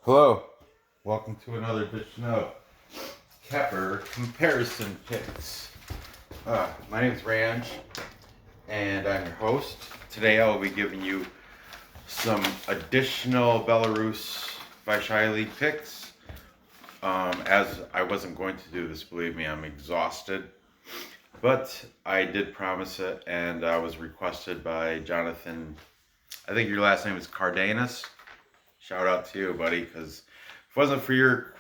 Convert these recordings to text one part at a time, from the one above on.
Hello, welcome to another edition of Kepper Comparison Picks. My name is Ranj, and I'm your host. Today I will be giving you some additional Belarus Vysshaya League picks. As I wasn't going to do this, believe me, I'm exhausted. But I did promise it, and I was requested by Jonathan. I think your last name is Cardenas. Shout out to you, buddy, because if it wasn't for your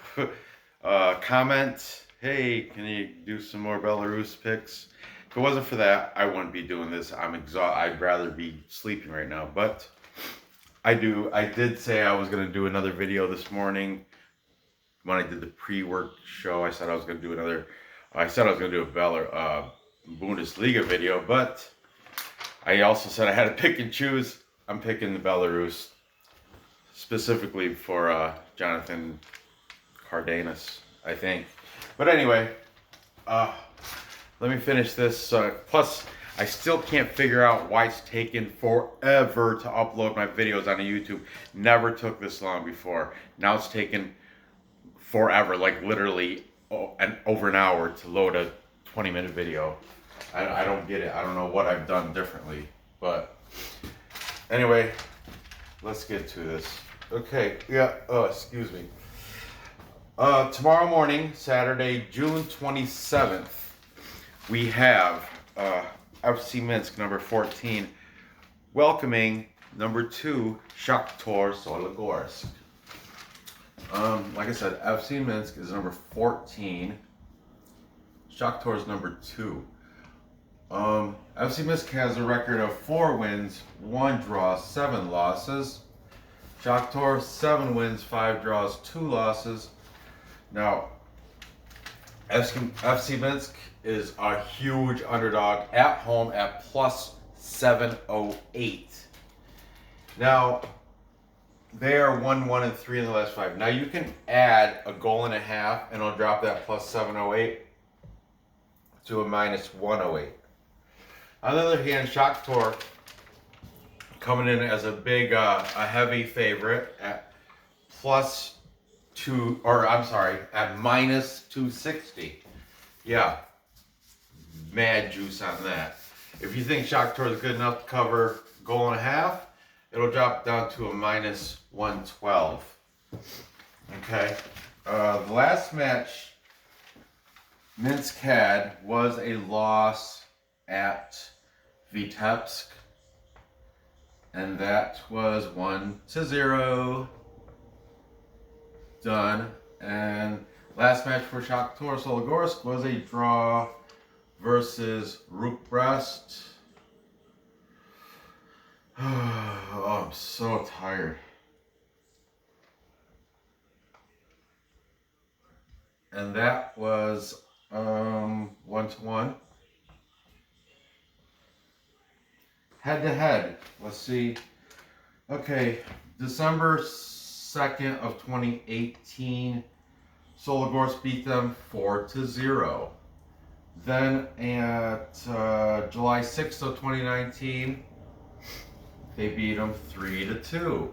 comment, hey, can you do some more Belarus picks? If it wasn't for that, I wouldn't be doing this. I'm exhausted. I'd rather be sleeping right now. But I did say I was going to do another video this morning. When I did the pre-work show, I said I was going to do a Bundesliga video. But I also said I had to pick and choose. I'm picking the Belarus. Specifically for Jonathan Cardenas, I think. But anyway, let me finish this. Plus, I still can't figure out why it's taken forever to upload my videos on YouTube. Never took this long before. Now it's taken forever, like literally over an hour to load a 20-minute video. I don't get it. I don't know what I've done differently. But anyway, let's get to this. Okay, excuse me. Tomorrow morning, Saturday, June 27th, we have FC Minsk, number 14, welcoming number 2, Shakhtyor Sologorsk. Like I said, FC Minsk is number 14. Shakhtyor is number 2. FC Minsk has a record of 4 wins, 1 draw, 7 losses. Shakhtyor, 7 wins, 5 draws, 2 losses. Now, FC Minsk is a huge underdog at home at plus 708. Now, they are 1-1-3 in the last 5. Now, you can add a goal and a half, and it'll drop that plus 708 to a minus 108. On the other hand, Shakhtyor coming in as a heavy favorite at at minus 260. Yeah, mad juice on that. If you think Shakhtyor is good enough to cover goal and a half, it'll drop down to a minus 112. Okay, the last match Minsk had was a loss at Vitebsk. And that was 1-0. Done. And last match for Shakhtyor Sologorsk was a draw versus Brest. Oh, I'm so tired. And that was 1-1. Head to head, let's see. Okay, December 2nd of 2018, Sologorsk beat them 4-0. Then at July 6th of 2019, they beat them 3-2.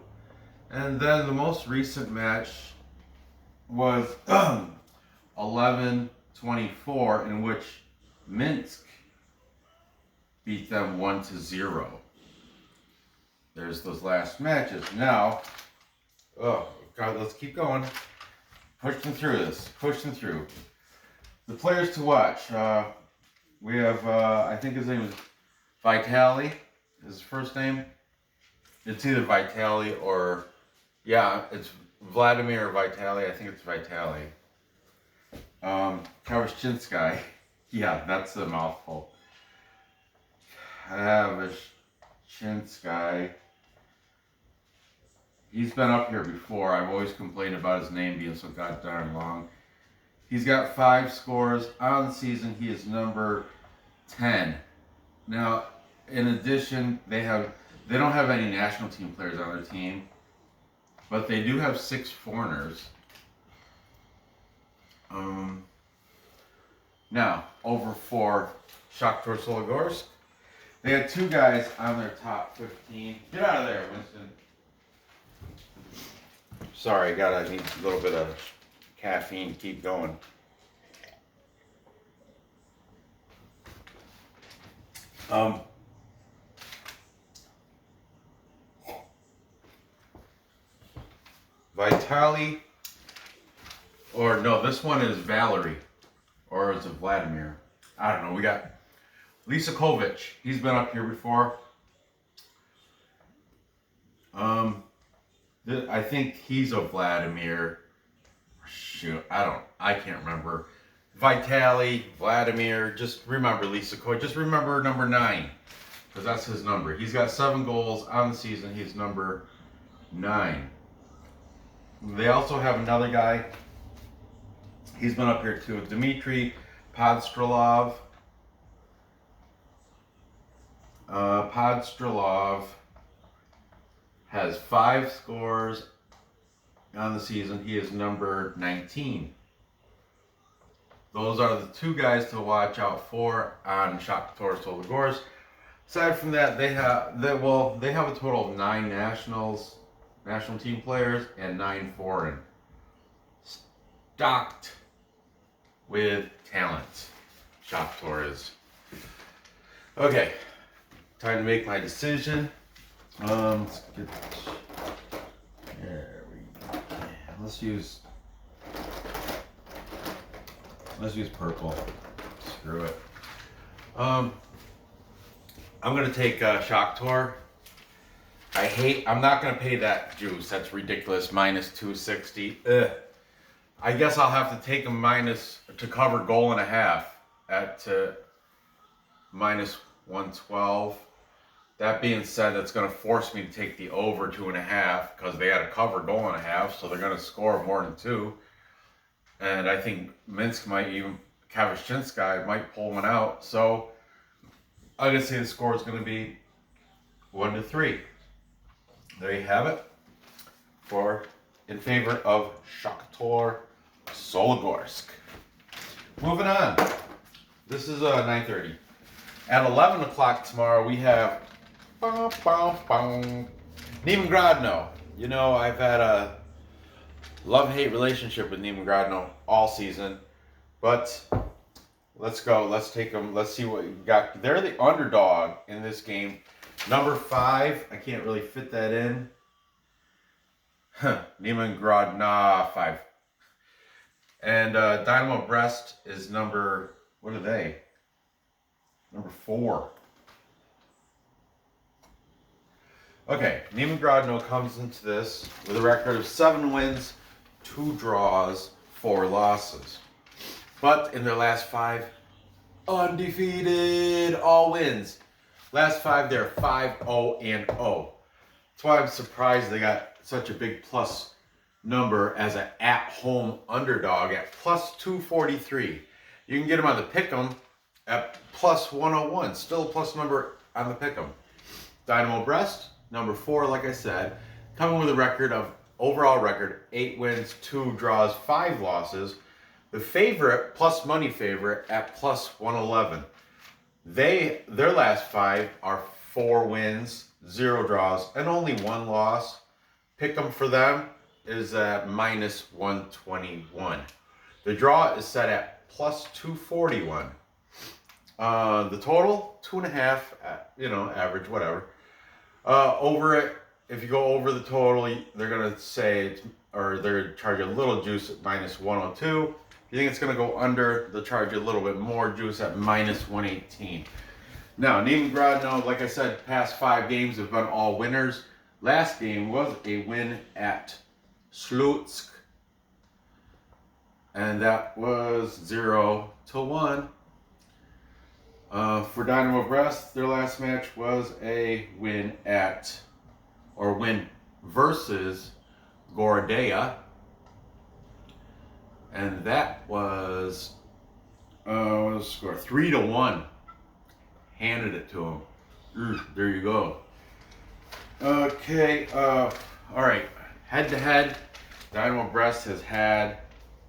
And then the most recent match was 11-24, in which Minsk beat them 1-0. There's those last matches. Now, oh God, let's keep going. Push them through this. Push them through. The players to watch. We have, I think his name is Vitali. His first name. It's either Vitali or, yeah, it's Vladimir or Vitali. I think it's Vitali. Kavashinsky. Yeah, that's a mouthful. Vysshaya. He's been up here before. I've always complained about his name being so goddamn long. He's got 5 scores on the season. He is number 10. Now, in addition, they don't have any national team players on their team, but they do have 6 foreigners. Now, over for Shakhtyor Sologorsk. They had 2 guys on their top 15. Get out of there, Winston. Sorry, I need a little bit of caffeine to keep going. Vitaly, or no, this one is Valerie, or is it Vladimir? I don't know. We got Lisakovic. He's been up here before. I think he's a Vladimir. Shoot, I can't remember. Vitaly, Vladimir, just remember Lisakovic. Just remember number 9, because that's his number. He's got 7 goals on the season. He's number 9. They also have another guy. He's been up here too. Dmitry Podstrelov. Podstrelov has 5 scores on the season. He is number 19. Those are the 2 guys to watch out for on Shakhtyor Sologorsk. Aside from that, they have a total of 9 national team players and 9 foreign. Stocked with talent. Shakhtyor is. Okay, time to make my decision. Let's get there. Let's use purple. Screw it. I'm gonna take Shakhtyor. I'm not gonna pay that juice. That's ridiculous. Minus 260. Ugh. I guess I'll have to take a minus to cover goal and a half at minus 112. That being said, that's going to force me to take the over 2.5 because they had to cover goal and a half, so they're going to score more than 2. And I think Minsk Kavashinsky might pull one out. So I'm going to say the score is going to be 1-3. There you have it. In favor of Shakhtyor Sologorsk. Moving on. This is 9:30. At 11 o'clock tomorrow, we have Neman Grodno. You know, I've had a love-hate relationship with Neman Grodno all season. But let's go. Let's take them. Let's see what you got. They're the underdog in this game. Number 5. I can't really fit that in. Neman Grodno 5. And Dinamo Brest is number, what are they? Number 4. Okay, Neman Grodno comes into this with a record of 7 wins, 2 draws, 4 losses. But in their last 5, undefeated, all wins. Last 5, they're 5-0-0. That's why I'm surprised they got such a big plus number as an at-home underdog at plus 243. You can get them on the pick'em at plus 101. Still a plus number on the pick'em. Dinamo Brest, number 4, like I said, coming with a overall record, 8 wins, 2 draws, 5 losses. The favorite, plus money favorite, at plus 111. Their last 5 are 4 wins, 0 draws, and only 1 loss. Pick'em for them is at minus 121. The draw is set at plus 241. The total, 2.5, average, whatever. Over it, if you go over the total, they're going to say, or they're going to charge you a little juice at minus 102. If you think it's going to go under, they'll charge you a little bit more juice at minus 118. Now, Neman Grodno, like I said, past 5 games have been all winners. Last game was a win at Slutsk, and that was 0-1. For Dinamo Brest, their last match was a win versus Grodno, and that was what was the score? 3-1. Handed it to him. There you go. Okay, all right. Head-to-head, Dinamo Brest has had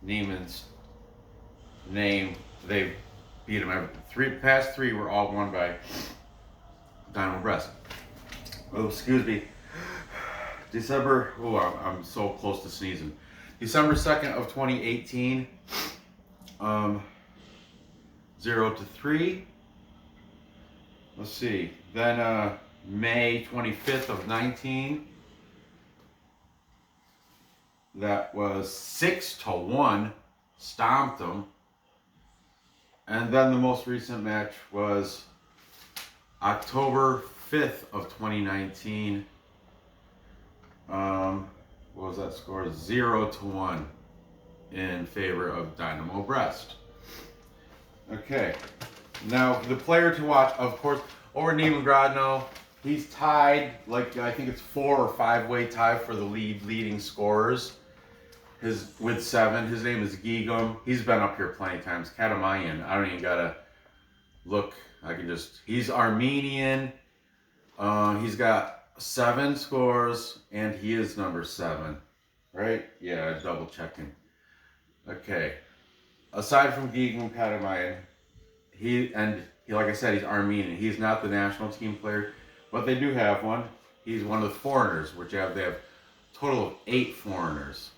Neman's name. They've beat him. Past 3 were all won by Dinamo Brest. Oh, excuse me. December, oh, I'm so close to sneezing. December 2nd of 2018, 0-3. Let's see. Then May 25th of 19, that was 6-1, stomped them. And then the most recent match was October 5th of 2019. What was that score? 0-1 in favor of Dinamo Brest. Okay. Now, the player to watch, of course, over Neman Grodno, he's tied, like, I think it's 4 or 5-way tie for the leading scorers. With 7. His name is Gigum. He's been up here plenty of times. Katamayan. I don't even gotta look. He's Armenian. He's got 7 scores, and he is number 7. Right? Yeah, double checking. Okay. Aside from Gigum Katamayan, like I said, he's Armenian. He's not the national team player, but they do have one. He's one of the foreigners, they have a total of 8 foreigners.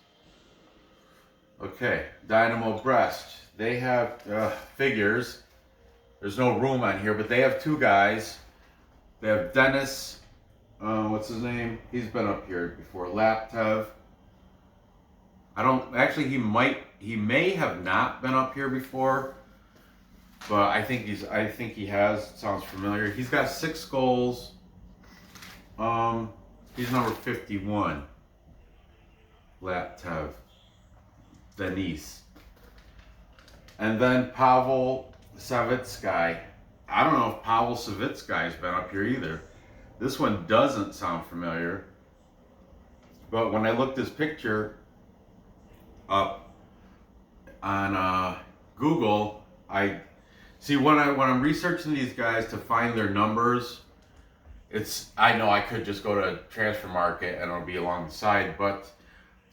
Okay, Dinamo Brest. They have figures. There's no room on here, but they have 2 guys. They have Dennis, what's his name? He's been up here before. Laptev. He may have not been up here before, but I think he has. It sounds familiar. He's got 6 goals. He's number 51. Laptev. Denise. And then Pavel Savitsky. I don't know if Pavel Savitsky's been up here either. This one doesn't sound familiar. But when I looked this picture up on Google, I see when I'm researching these guys to find their numbers, I know I could just go to Transfer Market and it'll be along the side, but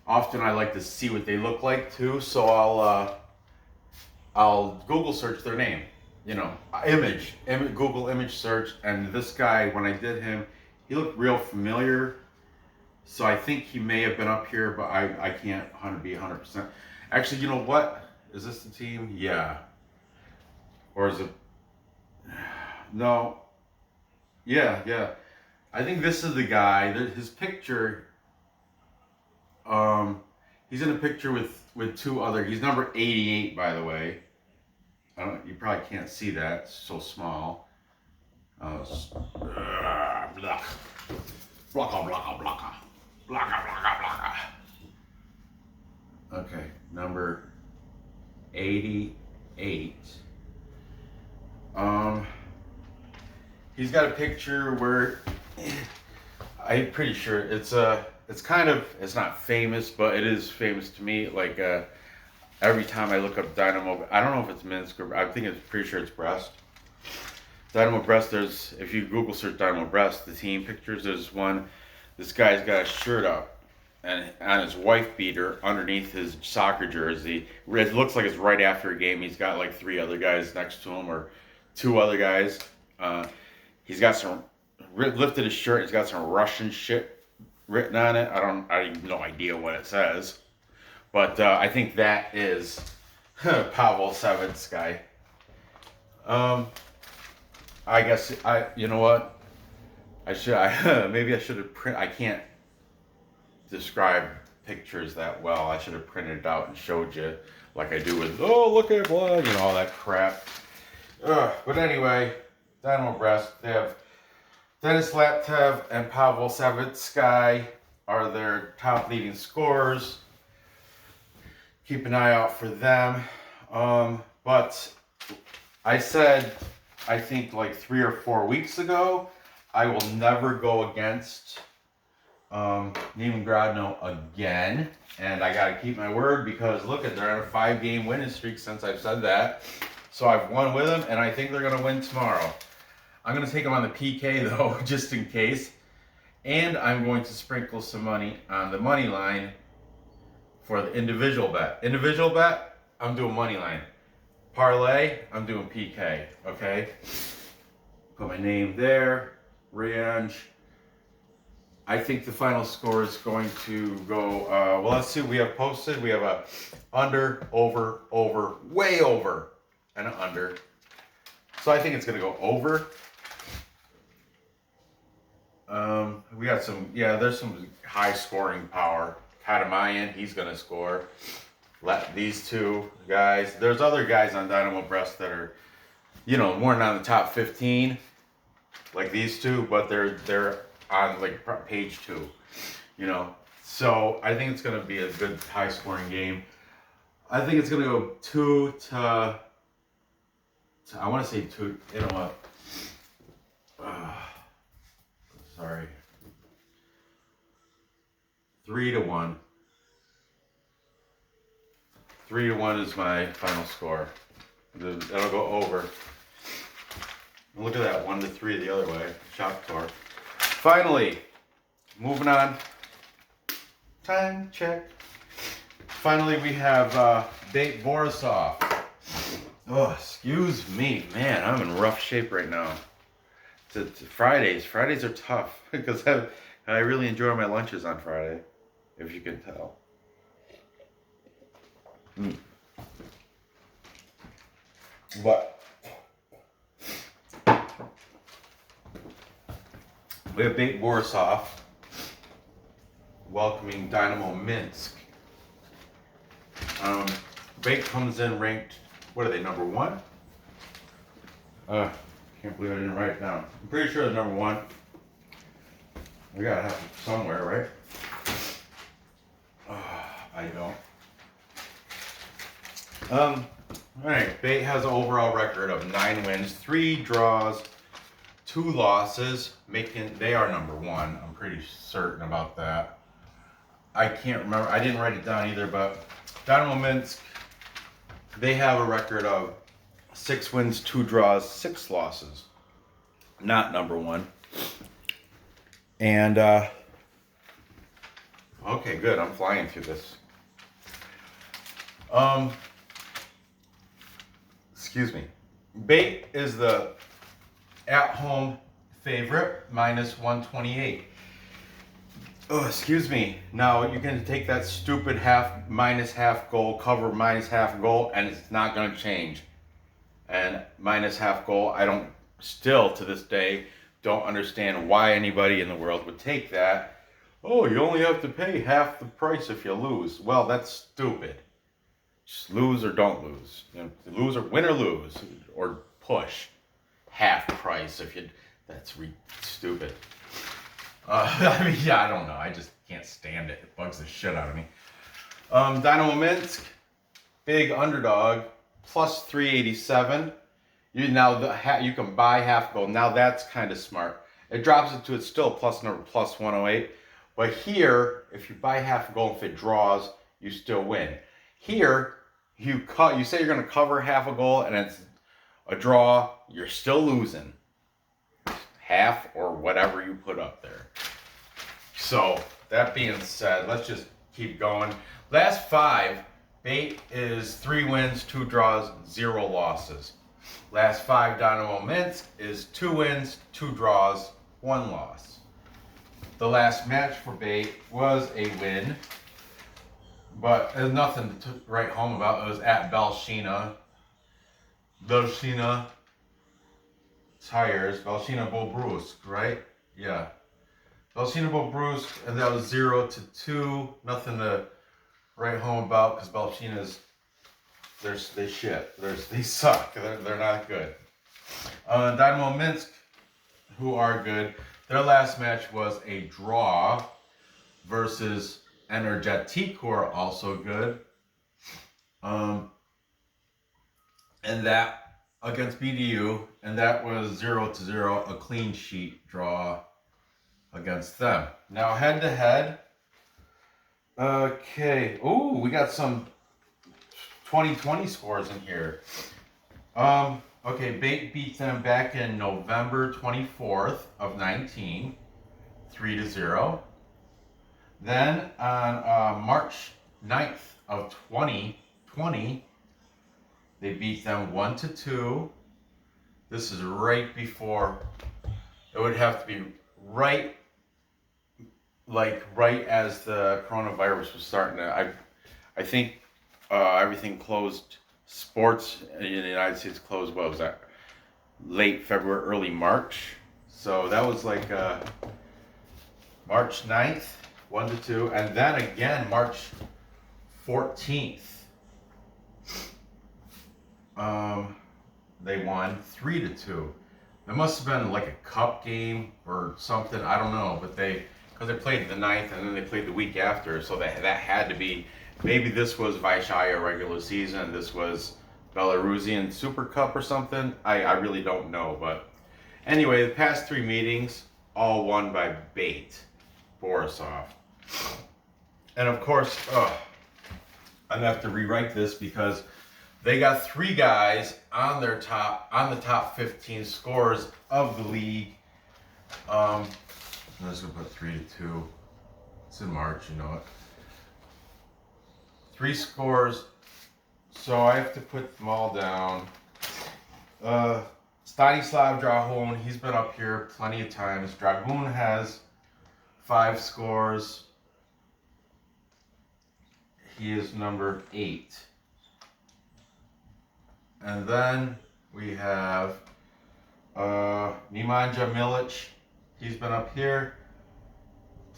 often I like to see what they look like too, so I'll Google search their name, Google image search, and this guy, when I did him, he looked real familiar, so I think he may have been up here, but I can't be 100%. Actually, you know what? Is this the team? Yeah. Or is it? No. Yeah. I think this is the guy. His picture. He's in a picture with 2 other. He's number 88, by the way. You probably can't see that. It's so small. Okay, number 88. He's got a picture where I'm pretty sure it's not famous, but it is famous to me. Like every time I look up Dinamo, I don't know if it's Minsk or pretty sure it's Brest. Dinamo Brest. If you Google search Dinamo Brest, the team pictures, there's one. This guy's got a shirt up, and on his wife beater underneath his soccer jersey. It looks like it's right after a game. He's got like 3 other guys next to him, or 2 other guys. He's got lifted his shirt. He's got some Russian shit written on it. I have no idea what it says, but I think that is Pavel Savitsky. I guess you know what? Maybe I should have I can't describe pictures that well. I should have printed it out and showed you like I do with, look at blood, all that crap. But anyway, Dinamo Brest, they have Denis Laptev and Pavel Savitsky are their top leading scorers. Keep an eye out for them. But I said, I think like 3 or 4 weeks ago, I will never go against Neman Grodno again. And I got to keep my word because look at, they're on a 5-game winning streak since I've said that. So I've won with them, and I think they're going to win tomorrow. I'm going to take them on the PK, though, just in case. And I'm going to sprinkle some money on the money line for the individual bet. Individual bet, I'm doing money line. Parlay, I'm doing PK, okay? Put my name there, Ranj. I think the final score is going to go, well, let's see, we have posted, we have a under, over, way over, and an under. So I think it's going to go over. We got some, yeah, there's some high scoring power. Katamayan, he's going to score. Let these two guys, there's other guys on Dinamo Brest that are, you know, more than on the top 15, like these two, but they're on like page 2, you know. So I think it's going to be a good high scoring game. I think it's going to go 2 to I want to say 2, you know what? Sorry. 3-1. 3-1 is my final score. That'll go over. Look at that, 1-3 the other way. Shakhtyor. Finally, moving on. Time check. Finally, we have BATE Borisov. Oh, excuse me, man. I'm in rough shape right now. Fridays are tough because I really enjoy my lunches on Friday, if you can tell. But we have BATE Borisov welcoming Dinamo Minsk. BATE comes in ranked, what are they, number 1? Can't believe I didn't write it down. I'm pretty sure they're number 1. We gotta have it somewhere, right? I don't. Alright, BATE has an overall record of 9 wins, 3 draws, 2 losses, making, they are number 1. I'm pretty certain about that. I can't remember, I didn't write it down either, but Dinamo Minsk, they have a record of 6 wins, 2 draws, 6 losses. Not number 1. And, okay, good, I'm flying through this. Excuse me. BATE is the at-home favorite, -128. Oh, excuse me. Now you're going to take that stupid minus half goal, cover minus half goal, and it's not going to change. And minus half goal, I don't, still to this day, don't understand why anybody in the world would take that. Oh, you only have to pay half the price if you lose. Well, that's stupid. Just lose or don't lose. You know, lose or win or lose or push. Half price if you. That's stupid. I mean, yeah, I don't know. I just can't stand it. It bugs the shit out of me. Dinamo Minsk, big underdog, plus 387. You can buy half goal. Now that's kind of smart. It drops it to it's still plus 108. But here, if you buy half goal, if it draws, you still win. Here, you say you're going to cover half a goal and it's a draw, you're still losing. Half or whatever you put up there. So, that being said, let's just keep going. Last 5, BATE is 3 wins, 2 draws, 0 losses. Last 5, Dinamo Minsk is 2 wins, 2 draws, 1 loss. The last match for BATE was a win, but there's nothing to write home about. It was at Vysshaya. Vysshaya Tires, Vysshaya Bobrusk, right? Yeah. Vysshaya Bobrusk, and that was 0-2. Nothing to write home about because Vysshaya they shit. They suck. They're not good. Dinamo Minsk, who are good, their last match was a draw versus Energetic, who are also good. And that against BDU, and that was 0-0, a clean sheet draw against them. Now head to head. Okay. Ooh, we got some 2020 scores in here. Okay, BATE beat them back in November 24th of 19, 3-0. Then on March 9th of 2020, they beat them 1-2. This is right before, it would have to be right like right as the coronavirus was starting to. I think everything closed. Sports in the United States closed. What was that? Late February, early March. So that was like March 9th, 1 to 2, and then again March 14th. They won 3 to 2. It must have been like a cup game or something. I don't know, but because they played the 9th and then they played the week after, so that had to be. Maybe this was Vysshaya regular season. This was Belarusian Super Cup or something. I really don't know, but anyway, the past 3 meetings all won by BATE, Borisov, and of course, I'm gonna have to rewrite this because they got 3 guys on the top 15 scorers of the league. I'm just gonna put 3 to 2. It's in March, you know it. 3 scores, so I have to put them all down. Stanislav Dragun, he's been up here plenty of times. Dragun has 5 scores. He is number 8. And then we have Neman Milic. He's been up here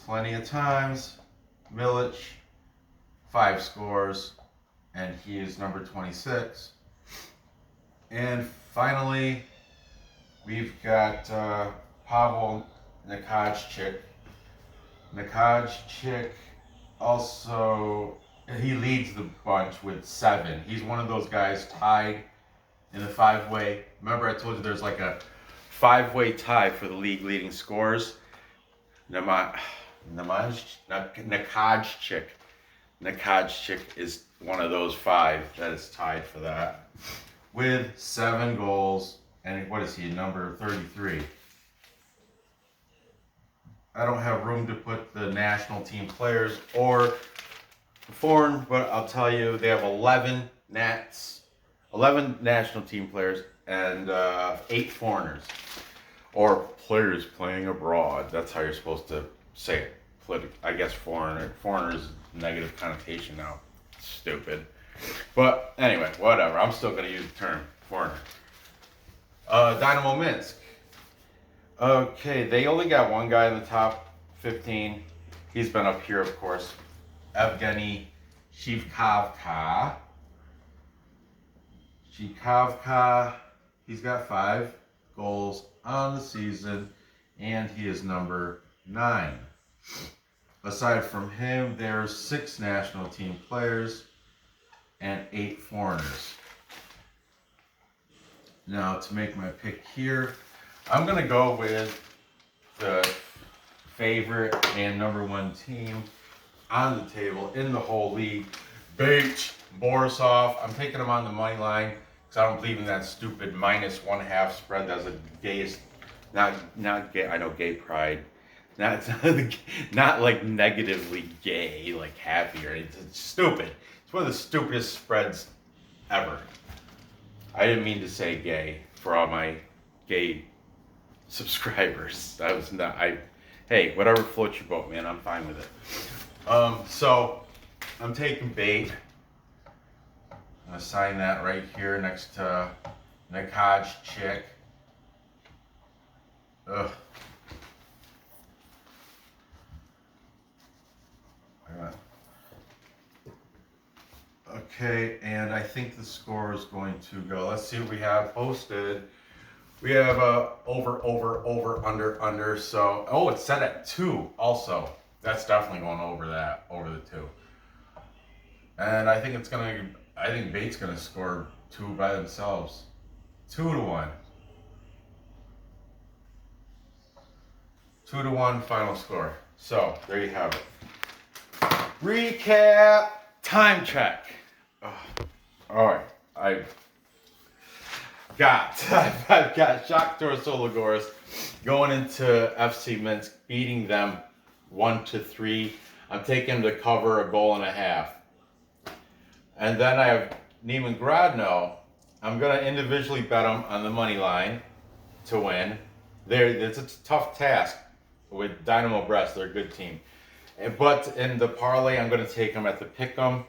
plenty of times. Milic, 5 scores, and he is number 26. And finally, we've got Pavel Nekajczyk. Nekajczyk also, he leads the bunch with 7. He's one of those guys tied in the 5-way. Remember I told you there's like a 5-way tie for the league leading scores? Nekajczyk is one of those 5 that is tied for that with 7 goals. And what is he, number 33? I don't have room to put the national team players or foreign, but I'll tell you they have 11 national team players and 8 foreigners, or players playing abroad. That's how you're supposed to say it. I guess foreigners negative connotation now. Stupid. But anyway, whatever. I'm still gonna use the term foreigner. Dinamo Minsk. Okay, they only got 1 guy in the top 15. He's been up here, of course. Evgeny Shivkavka. He's got 5 goals on the season, and he is number 9. Aside from him, there's 6 national team players and 8 foreigners. Now, to make my pick here, I'm going to go with the favorite and number 1 team on the table in the whole league, BATE, Borisov. I'm taking them on the money line because I don't believe in that stupid -1/2 spread. That's the gayest, not gay. I know gay pride, not like negatively gay, like happy or anything. It's stupid. It's one of the stupidest spreads ever. I didn't mean to say gay for all my gay subscribers. That was not. Hey, whatever floats your boat, man. I'm fine with it. So I'm taking BATE. I'm gonna sign that right here next to Nekajczyk. Ugh. Okay, and I think the score is going to go. Let's see what we have posted. We have over, under. So, it's set at 2 also. That's definitely going over the 2. And I think BATE's gonna score 2 by themselves. 2 to 1. 2 to 1 final score. So, there you have it. Recap, time check. All right, I've got Shakhtyor Sologoris going into FC Minsk, beating them 1-3. I'm taking them to cover 1.5 goals. And then I have Neman Grodno. I'm going to individually bet them on the money line to win. It's a tough task with Dinamo Brest. They're a good team. But in the parlay, I'm going to take them at the pick'em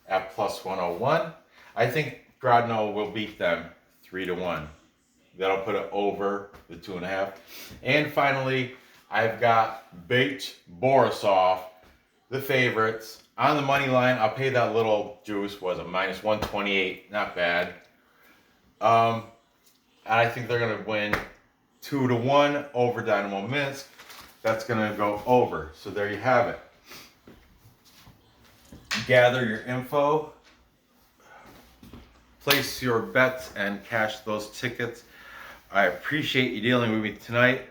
at plus 101. I think Grodno will beat them 3-1. That'll put it over the 2.5. And finally, I've got BATE Borisov, the favorites. On the money line, I'll pay that little juice, was a minus 128, not bad. I think they're going to win 2-1 over Dinamo Minsk. That's going to go over. So there you have it. Gather your info, place your bets, and cash those tickets. I appreciate you dealing with me tonight.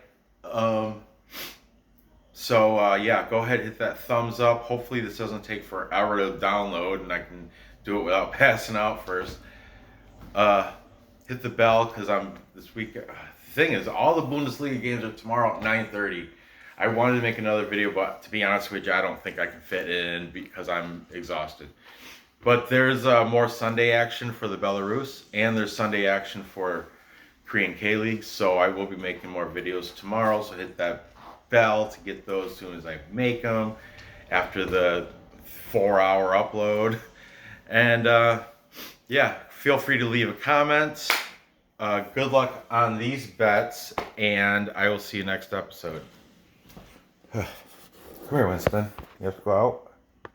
Yeah, go ahead, hit that thumbs up. Hopefully this doesn't take forever to download and I can do it without passing out first. Hit the bell because I'm this week. The thing is, all the Bundesliga games are tomorrow at 9:30. I wanted to make another video, but to be honest with you, I don't think I can fit it in because I'm exhausted. But there's more Sunday action for the Belarus, and there's Sunday action for Korean K-League, so I will be making more videos tomorrow, so hit that bell to get those as soon as I make them after the 4-hour upload. And yeah, feel free to leave a comment. Good luck on these bets, and I will see you next episode. Come here, Winston. You have to go out.